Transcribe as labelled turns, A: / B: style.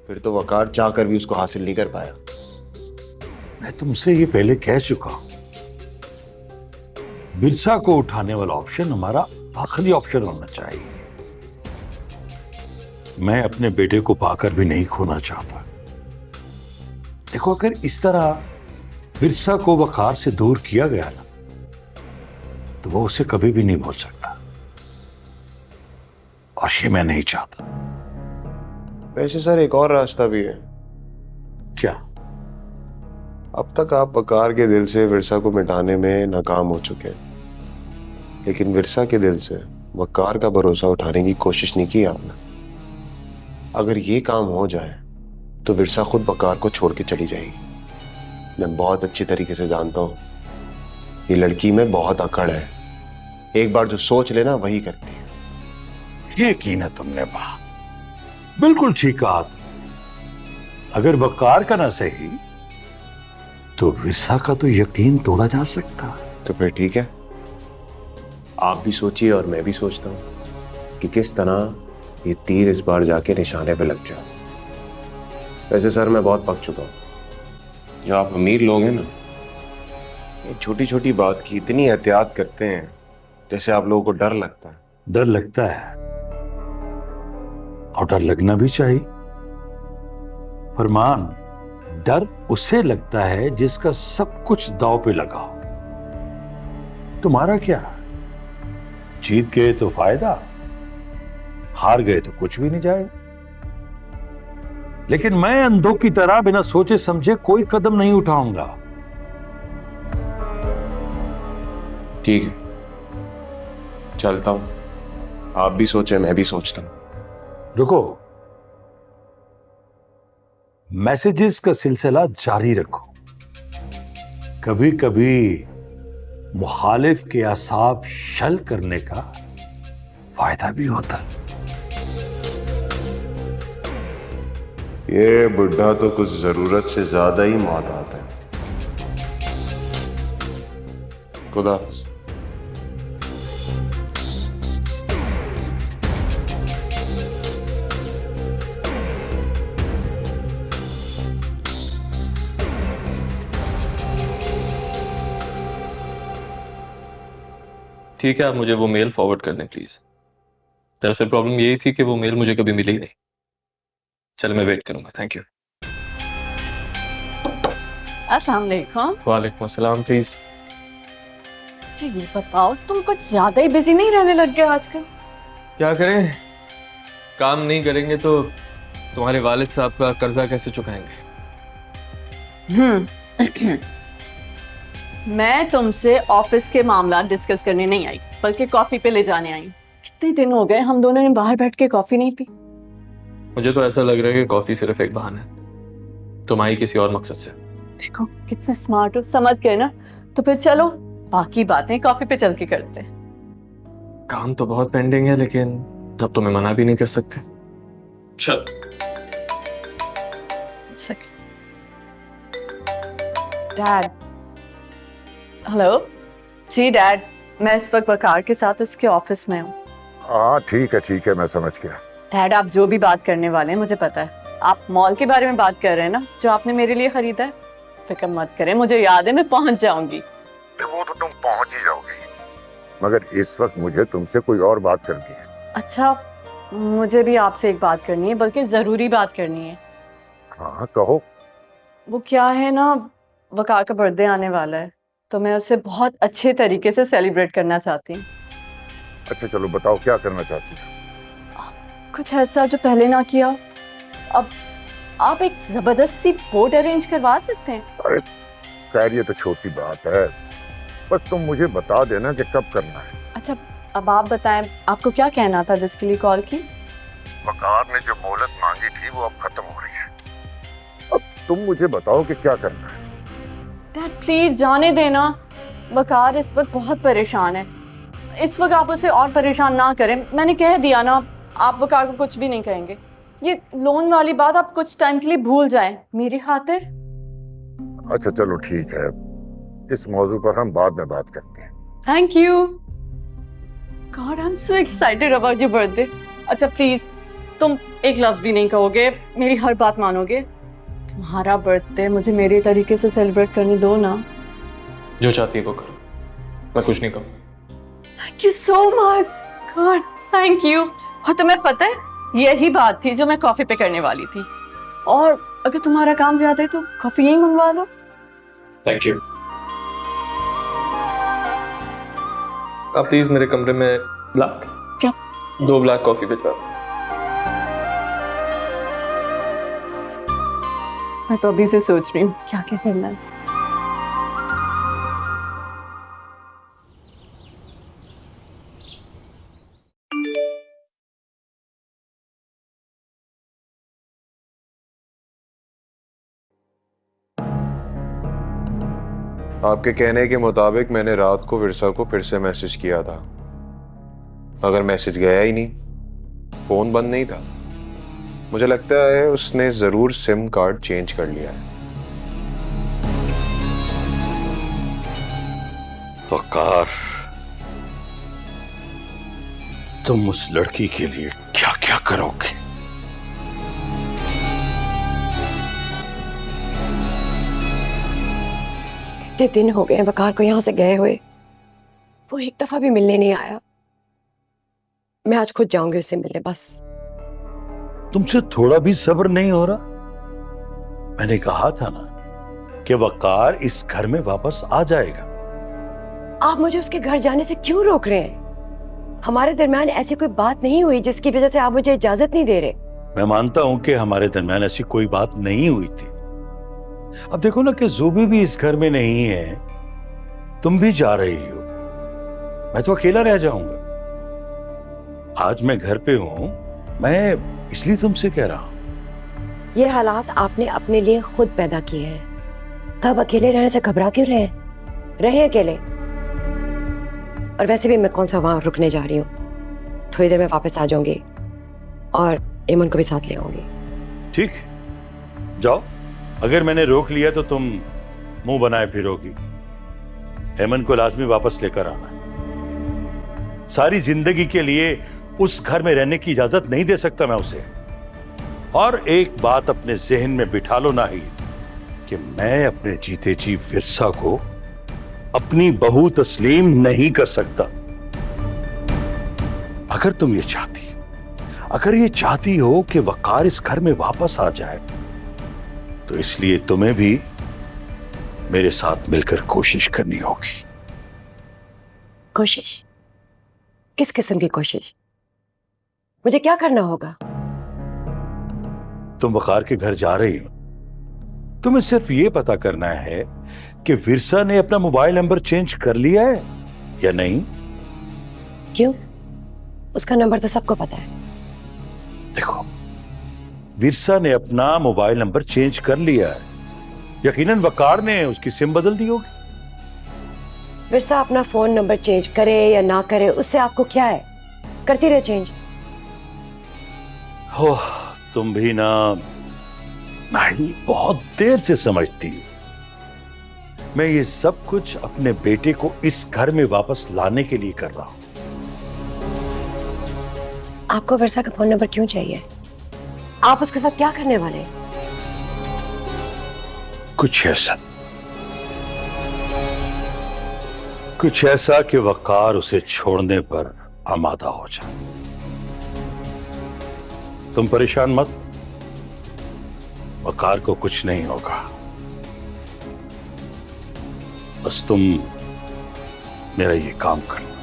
A: फिर तो वकार चाह कर भी उसको हासिल नहीं कर पाया।
B: मैं तुमसे ये पहले कह चुका हूं, बिरसा को उठाने वाला ऑप्शन हमारा आखिरी ऑप्शन होना चाहिए। मैं अपने बेटे को पाकर भी नहीं खोना चाहता। देखो, अगर इस तरह बिरसा को वकार से दूर किया गया ना, तो वो उसे कभी भी नहीं भूल सकता, और ये मैं नहीं चाहता।
A: वैसे सर एक और रास्ता भी है।
B: क्या?
A: अब तक आप वकार के दिल से विरसा को मिटाने में नाकाम हो चुके हैं, लेकिन विरसा के दिल से वकार का भरोसा उठाने की कोशिश नहीं की आपने। अगर ये काम हो जाए तो विरसा खुद वकार को छोड़ के चली जाएगी। मैं बहुत अच्छी तरीके से जानता हूं, ये लड़की में बहुत अकड़ है। एक बार जो सोच लेना वही करती है।
B: ये की ना तुमने बात, बिल्कुल ठीक कहा। अगर वकार का ना सही तो विरसा का तो यकीन तोड़ा जा सकता।
A: तो फिर ठीक है, आप भी सोचिए और मैं भी सोचता हूं कि किस तरह ये तीर इस बार जाके निशाने पे लग जाए। वैसे सर मैं बहुत पक चुका हूं। जो आप अमीर लोग हैं ना, ये छोटी छोटी बात की इतनी एहतियात करते हैं जैसे आप लोगों को डर लगता है।
B: डर लगता है, और डर लगना भी चाहिए। फरमान, डर उसे लगता है जिसका सब कुछ दांव पे लगा हो। तुम्हारा क्या? जीत गए तो फायदा, हार गए तो कुछ भी नहीं जाएगा। लेकिन मैं अंधों की तरह बिना सोचे समझे कोई कदम नहीं उठाऊंगा।
A: ठीक है, चलता हूं। आप भी सोचे, मैं भी सोचता हूं।
B: रुको, मैसेजेस का सिलसिला जारी रखो। कभी कभी मुखालिफ के असाब शल करने का फायदा भी होता है।
A: ये बुढ़ा तो कुछ जरूरत से ज्यादा ही मोहतात है। खुदा हाफिज।
C: ठीक है, आप मुझे वो मेल फॉरवर्ड कर दें प्लीज। दरअसल प्रॉब्लम यही थी कि वो मेल मुझे कभी मिली ही नहीं। चलो मैं वेट करूंगा। Thank you.
D: अस्सलाम वालेकुम।
C: वालेकुम अस्सलाम। प्लीज।
D: जी ये बताओ, तुम कुछ ज्यादा ही बिजी नहीं रहने लग गए आजकल?
C: क्या करें, काम नहीं करेंगे तो तुम्हारे वालिद साहब का कर्जा कैसे चुकाएंगे।
D: मैं तुमसे ऑफिस के मामला डिस्कस करने नहीं आई, बल्कि कॉफी पे ले जाने आई। कितने दिन हो गए हम दोनों ने बाहर बैठ के कॉफी नहीं पी।
C: मुझे तो ऐसा लग रहा है कि कॉफी सिर्फ एक बहाना है, तुम आई किसी और मकसद से।
D: देखो कितने स्मार्ट हो, समझ गए ना? तो फिर चलो बाकी बातें कॉफी पे चल के करते हैं।
C: काम तो बहुत पेंडिंग है, लेकिन तब तुम्हें मना भी नहीं कर सकते। चल।
D: डैड। हेलो जी डैड, मैं इस वक्त वकार के साथ उसके ऑफिस में हूँ।
B: हाँ ठीक है, मैं समझ गया।
D: डैड आप जो भी बात करने वाले हैं मुझे पता है। आप मॉल के बारे में बात कर रहे हैं ना, जो आपने मेरे लिए खरीदा है। फिक्र मत करें, मुझे याद है, मैं पहुंच जाऊंगी।
B: वो तो तुम पहुंच ही जाओगी, मगर इस वक्त मुझे तुमसे कोई और बात करनी है।
D: अच्छा, मुझे भी आपसे एक बात करनी है, बल्कि जरूरी बात करनी है।
B: हाँ कहो।
D: वो क्या है ना, वकार का बर्थडे आने वाला है, तो मैं उसे बहुत अच्छे तरीके से सेलिब्रेट करना चाहती हूँ।
B: अच्छा चलो बताओ, क्या करना चाहती हो?
D: कुछ ऐसा जो पहले ना किया। अब आप एक जबरदस्त सी बोर्ड अरेंज करवा सकते हैं।
B: अरे खैर ये तो छोटी बात है, बस तुम मुझे बता देना कि कब करना है।
D: अच्छा अब आप बताएं, आपको क्या कहना था जिसके लिए कॉल की?
B: वकार ने जो मोहलत मांगी थी वो अब खत्म हो रही है। अब तुम मुझे बताओ कि क्या करना है।
D: डैड प्लीज जाने देना, वकार इस वक्त बहुत परेशान है। इस वक्त आप उसे और परेशान ना करें। मैंने कह दिया ना, आप वकार को कुछ भी नहीं कहेंगे। ये लोन वाली बात आप कुछ टाइम के लिए भूल जाएं मेरी खातिर।
B: अच्छा चलो ठीक है, इस मौजू पर हम बाद में बात करते हैं।
D: Thank you. God I am so excited about your birthday. अच्छा प्लीज तुम एक लफ्ज भी नहीं कहोगे, मेरी हर बात मानोगे? तुम्हारा बर्थडे मुझे मेरे तरीके से सेलिब्रेट करने दो ना।
C: जो चाहती है वो करो, मैं कुछ नहीं कहूँ।
D: Thank you so much God, thank you. और तुम्हें पता है यही बात थी जो मैं कॉफी पे करने वाली थी। और अगर तुम्हारा काम ज्यादा है तो कॉफी यही मंगवा लो।
C: Thank you. आप प्लीज मेरे कमरे में ब्लैक,
D: क्या?
C: 2 ब्लैक कॉफी भिजवा।
D: मैं तो अभी से सोच रही हूँ क्या क्या करना है।
A: आपके कहने के मुताबिक मैंने रात को विरसा को फिर से मैसेज किया था, मगर मैसेज गया ही नहीं, फोन बंद नहीं था। मुझे लगता है उसने जरूर सिम कार्ड चेंज कर लिया है।
B: वकार, तुम उस लड़की के लिए क्या क्या करोगे?
E: इतने दिन हो गए वकार को यहां से गए हुए, वो एक दफा भी मिलने नहीं आया। मैं आज खुद जाऊंगी उससे मिलने। बस
B: तुमसे थोड़ा भी सब्र नहीं हो रहा? मैंने कहा था ना कि वकार इस घर में वापस आ जाएगा।
E: आप मुझे उसके घर जाने से क्यों रोक रहे हैं? हमारे दरमियान ऐसी कोई बात नहीं हुई जिसकी वजह से आप मुझे इजाजत नहीं दे रहे।
B: मैं मानता हूं कि हमारे दरमियान ऐसी कोई बात नहीं हुई थी। अब देखो ना कि जूबी भी इस घर में नहीं है, तुम भी जा रही हो, मैं तो अकेला रह जाऊंगा। आज मैं घर पे हूं, मैं इसलिए तुमसे कह रहा हूं।
E: ये हालात आपने अपने लिए खुद पैदा किए हैं। तब अकेले रहने से घबरा क्यों रहे अकेले। और वैसे भी मैं कौन सा वहां रुकने जा रही हूँ, थोड़ी देर में वापस आ जाऊंगी और इमन को भी साथ ले आऊंगी।
B: ठीक, जाओ। अगर मैंने रोक लिया तो तुम मुंह बनाए फिरोगी। एमन को लाजमी वापस लेकर आना। सारी जिंदगी के लिए उस घर में रहने की इजाजत नहीं दे सकता मैं उसे। और एक बात अपने जहन में बिठा लो ना ही कि मैं अपने जीते जी विरसा को अपनी बहू तस्लीम नहीं कर सकता। अगर तुम ये चाहती हो कि वकार इस घर में वापस आ जाए, तो इसलिए तुम्हें भी मेरे साथ मिलकर कोशिश करनी होगी।
E: कोशिश? किस किस्म की कोशिश? मुझे क्या करना होगा?
B: तुम वकार के घर जा रही हो, तुम्हें सिर्फ ये पता करना है कि विरसा ने अपना मोबाइल नंबर चेंज कर लिया है या नहीं।
E: क्यों? उसका नंबर तो सबको पता है।
B: देखो, विरसा ने अपना मोबाइल नंबर चेंज कर लिया है, यकीनन वकार ने उसकी सिम बदल दी होगी।
E: विरसा अपना फोन नंबर चेंज करे या ना करे, उससे आपको क्या है? करती रहे चेंज।
B: हो, तुम भी नहीं बहुत देर से समझती हो। मैं ये सब कुछ अपने बेटे को इस घर में वापस लाने के लिए कर रहा हूं।
E: आपको विरसा का फोन नंबर क्यों चाहिए? आप उसके साथ क्या करने वाले हैं?
B: कुछ ऐसा कि वकार उसे छोड़ने पर आमादा हो जाए। तुम परेशान मत, वकार को कुछ नहीं होगा। बस तुम मेरा ये काम करना।